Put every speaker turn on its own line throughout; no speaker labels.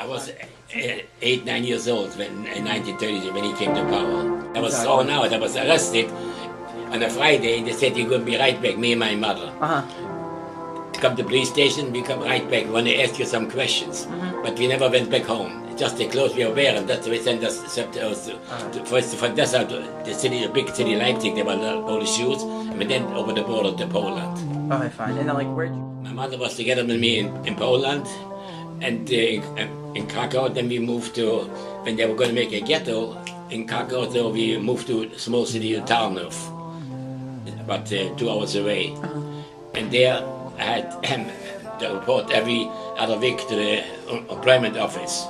I was 8, 9 years old when in 1930 when he came to power. I was thrown out. I was arrested on a Friday. They said you're going to be right back, me and my mother. Come to the police station, we come right back. We want to ask you some questions. But we never went back home. Just the clothes we were wearing. That's why they sent us first from this out the city, the big city Leipzig. They were all the shoes, and then over the border to Poland.
Okay, fine. And then, like, where'd you?
My mother was together with me in Poland, and in Krakow. Then we moved to, when they were going to make a ghetto in Krakow, so we moved to a small city of Tarnów, about 2 hours away. And there I had to report every other week to the employment office.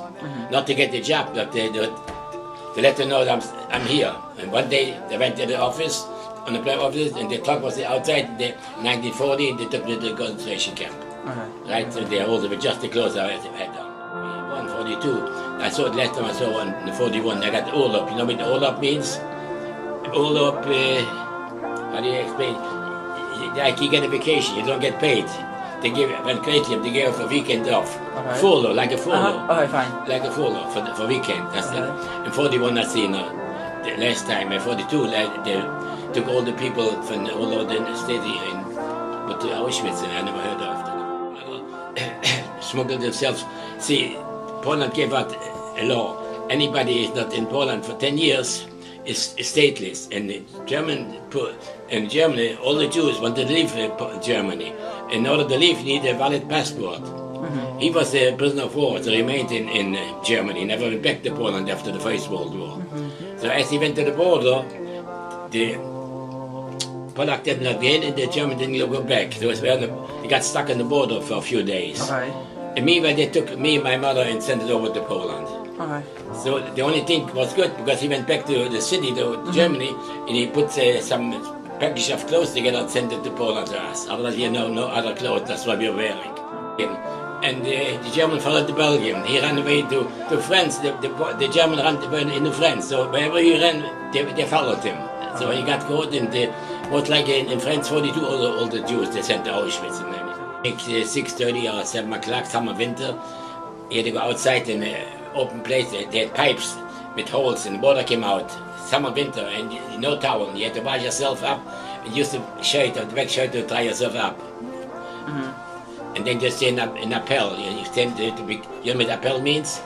Not to get the job, but to let them know that I'm here. And one day they went to the office, on the employment office, and the truck was outside the 1940, and they took me to the concentration camp. Right, so they all were just the clothes I had on. 142. I saw it last time I saw one in 41. I got the all up. You know what the all up means? All up, how do you explain? Like you get a vacation, you don't get paid. They give when crazy, they give a weekend off. Furlough, like a furlough.
Okay, fine.
Like a furlough for weekend. That's it. In 41 I seen the last time. In 42 they took all the people from all over the city but to Auschwitz, and I never heard of them. Smuggled themselves. See, Poland gave out a law. Anybody is not in Poland for 10 years is stateless. And in Germany, all the Jews want to leave Germany. In order to leave, you need a valid passport. He was a prisoner of war, so he remained in Germany. He never went back to Poland after the First World War. So as he went to the border, the Polak did not get in, and the German didn't go back. He got stuck on the border for a few days. And meanwhile, they took me and my mother and sent it over to Poland. So the only thing was good because he went back to the city, to Germany, and he put some package of clothes together and sent it to Poland to us. Otherwise, we had no other clothes. That's what we were wearing. And the German followed to Belgium. He ran away to France. The German ran into France. So wherever he ran, they followed him. So he got caught, and it was like in France, 42 all the Jews they sent to Auschwitz and everything. 6:30 or 7 o'clock, summer, winter, he had to go outside in an open place. They had pipes with holes, and the water came out. Summer, winter, and no towel. You had to wash yourself up, and use the shirt, the back shirt to dry yourself up. And then just stand up in appel. You stand you know what appel means?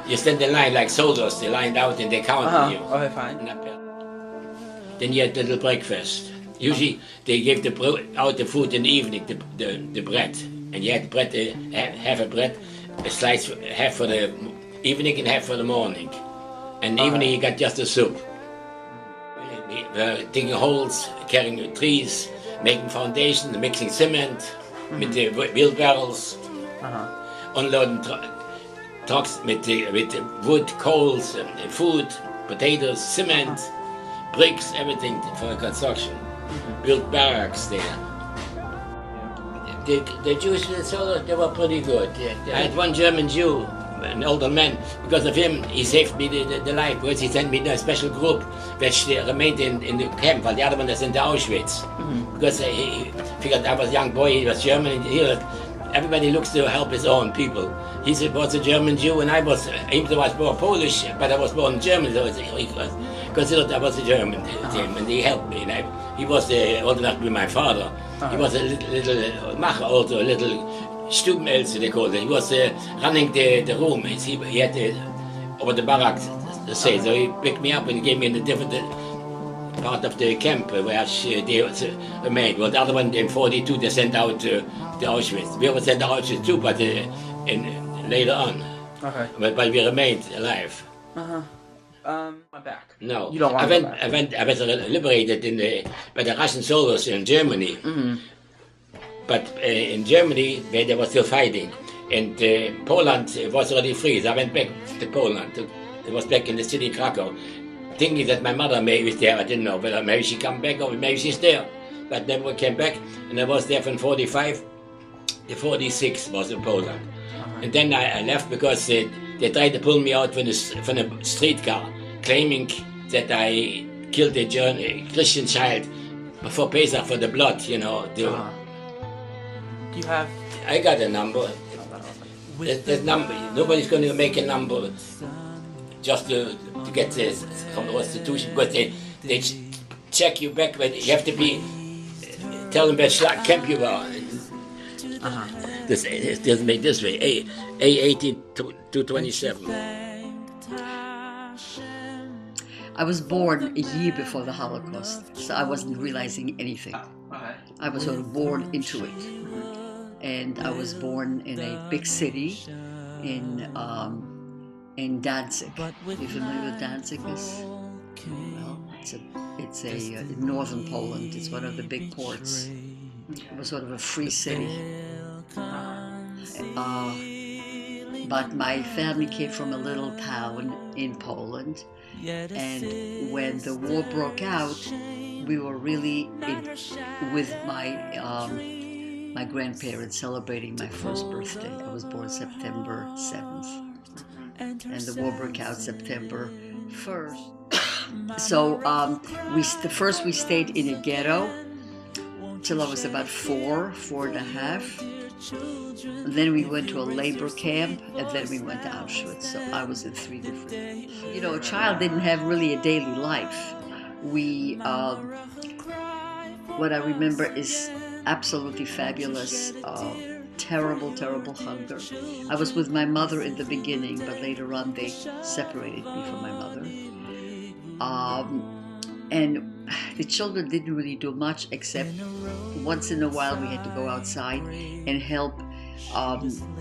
You stand in line like soldiers. They lined out and they counted you.
Okay, fine.
Then you had a little breakfast. Usually they gave out the food in the evening, the bread. And you had bread, half a bread, a slice, half for the evening and half for the morning. And evening you got just the soup. Digging holes, carrying trees, making foundations, mixing cement with the wheelbarrows, unloading trucks with wood, coals, and food, potatoes, cement, bricks, everything for the construction. Built barracks there. The Jewish soldiers, they were pretty good. I had one German Jew, an older man. Because of him, he saved me the life, because he sent me to a special group which remained in the camp, while the other one was in the Auschwitz. Because he figured I was a young boy, he was German, and everybody looks to help his own people. He was a German Jew, and I was born Polish, but I was born German, so he was considered I was a German, and he helped me. And he was old enough to be my father. He was a little macher also, a little Stubenelze, they called it. He was running the room. He had over the barracks to say, so he picked me up and gave me in a different part of the camp where they remained. Well, the other one in 42 they sent out to Auschwitz. We were sent to Auschwitz too, but later on. But we remained alive.
My back.
No,
you don't want
I was liberated by the Russian soldiers in Germany. But in Germany, where they were still fighting, and Poland was already free. So I went back to Poland. I was back in the city Krakow, thinking that my mother maybe was there. I didn't know whether maybe she come back or maybe she's there. But never came back, and I was there from 45 to 46 was in Poland. And then I left because they tried to pull me out from a streetcar, claiming that I killed a Christian child before Pesach for the blood, you know.
Do you have?
I got a number. There's number. Nobody's going to make a number just to get this from the constitution, because they check you back when you have to be tell them which camp you are. This it doesn't make this way. A18 to 27.
I was born a year before the Holocaust, so I wasn't realizing anything.
Okay.
I was sort of born into it. And I was born in a big city in Danzig. You familiar with Danzig? Well, it's in northern Poland. It's one of the big ports. It was sort of a free city. But my family came from a little town in Poland. And when the war broke out, we were really with my grandparents celebrating my first birthday. I was born September 7th. And the war broke out September 1st. So we stayed in a ghetto till I was about 4.5. Then we went to a labor camp, and then we went to Auschwitz. So I was in 3 different. A child didn't have really a daily life. What I remember is absolutely fabulous, terrible, terrible hunger. I was with my mother in the beginning, but later on they separated me from my mother. And the children didn't really do much, except once in a while we had to go outside and help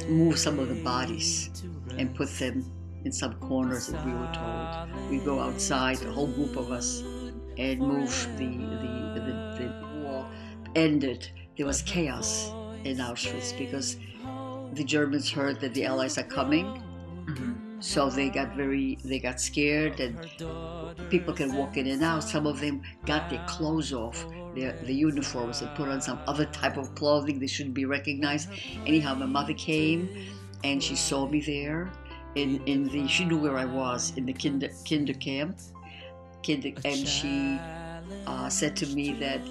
move some of the bodies and put them in some corners that we were told. We'd go outside, a whole group of us, and move the war ended. There was chaos in Auschwitz because the Germans heard that the Allies are coming. So they got scared, and people can walk in and out. Some of them got their clothes off, their uniforms, and put on some other type of clothing. They shouldn't be recognized. Anyhow, my mother came, and she saw me there. She knew where I was in the kinder camp, and she said to me that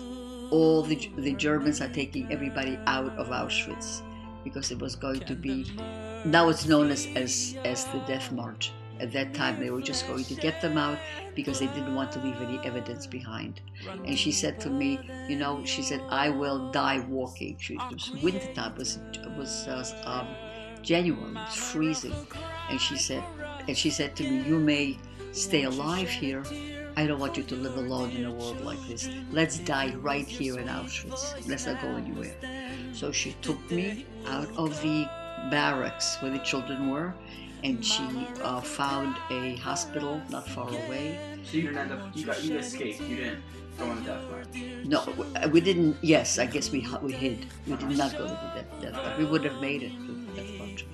all the Germans are taking everybody out of Auschwitz because it was going to be. Now it's known as the Death March. At that time, they were just going to get them out because they didn't want to leave any evidence behind. And she said to me, she said, I will die walking. It was wintertime. It was January. It was freezing. And she said to me, you may stay alive here. I don't want you to live alone in a world like this. Let's die right here in Auschwitz. Let's not go anywhere. So she took me out of the barracks where the children were, and she found a hospital not far away.
So you didn't end up, you escaped, you didn't go on the death march?
No, we didn't. Yes, I guess we hid. We did not go to the death march. We would have made it to the death march.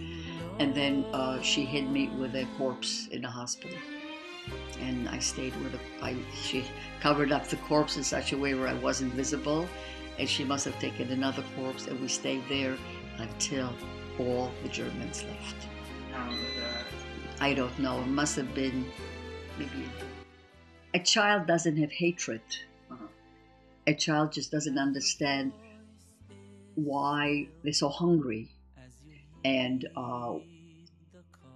And then she hid me with a corpse in a hospital. And I stayed with she covered up the corpse in such a way where I wasn't visible, and she must have taken another corpse, and we stayed there until all the Germans left.
How was that?
I don't know. It must have been maybe. A child doesn't have hatred. A child just doesn't understand why they're so hungry and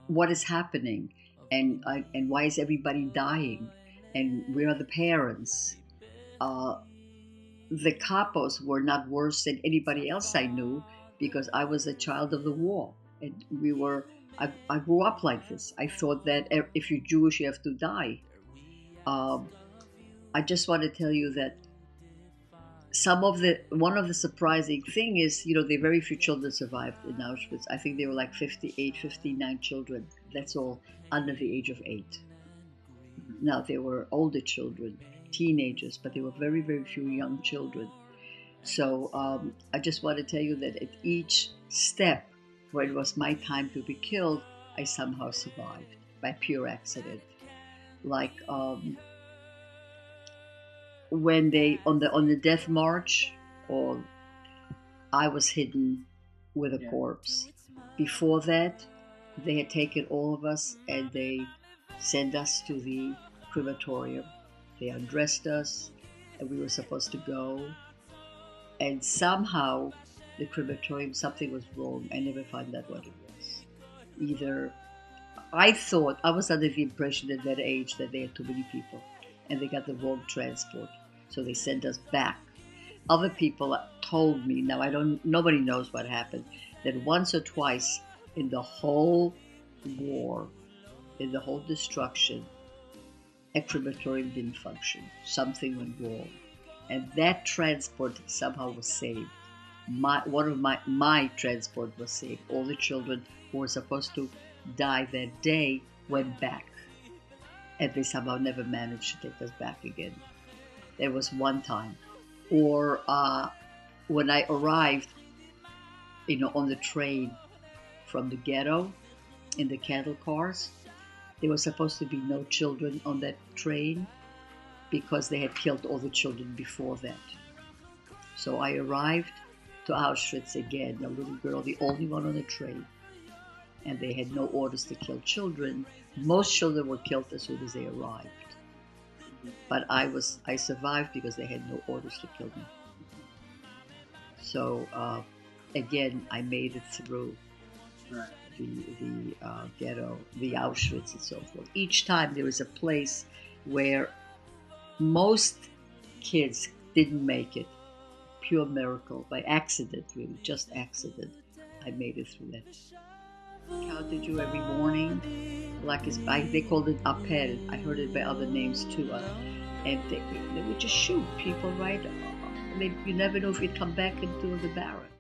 what is happening and why is everybody dying and where are the parents. The capos were not worse than anybody else I knew because I was a child of the war, and I grew up like this. I thought that if you're Jewish you have to die. I just want to tell you that one of the surprising thing is, there are very few children survived in Auschwitz. I think there were like 58, 59 children. That's all under the age of 8. Now there were older children, teenagers, but there were very, very few young children. So I just want to tell you that at each step where it was my time to be killed, I somehow survived by pure accident. Like when they on the death march, or I was hidden with a corpse. Before that, they had taken all of us and they sent us to the crematorium. They undressed us, and we were supposed to go. And somehow, the crematorium, something was wrong. I never found out what it was. either. I thought I was under the impression at that age that they had too many people, and they got the wrong transport, so they sent us back. Other people told me, now I don't, nobody knows what happened, that once or twice in the whole war, in the whole destruction, a crematorium didn't function. Something went wrong. And that transport somehow was saved. One of my transport was saved. All the children who were supposed to die that day went back. And they somehow never managed to take us back again. There was one time. Or when I arrived, on the train from the ghetto in the cattle cars, there was supposed to be no children on that train because they had killed all the children before that. So I arrived to Auschwitz again, a little girl, the only one on the train. And they had no orders to kill children. Most children were killed as soon as they arrived. But I survived because they had no orders to kill me. So again, I made it through the ghetto, the Auschwitz and so forth. Each time there was a place where most kids didn't make it. Pure miracle, by accident really, just accident. I made it through that. Counted you every morning, they called it appel. I heard it by other names too. And they would just shoot people right. You never know if you'd come back into the barrack.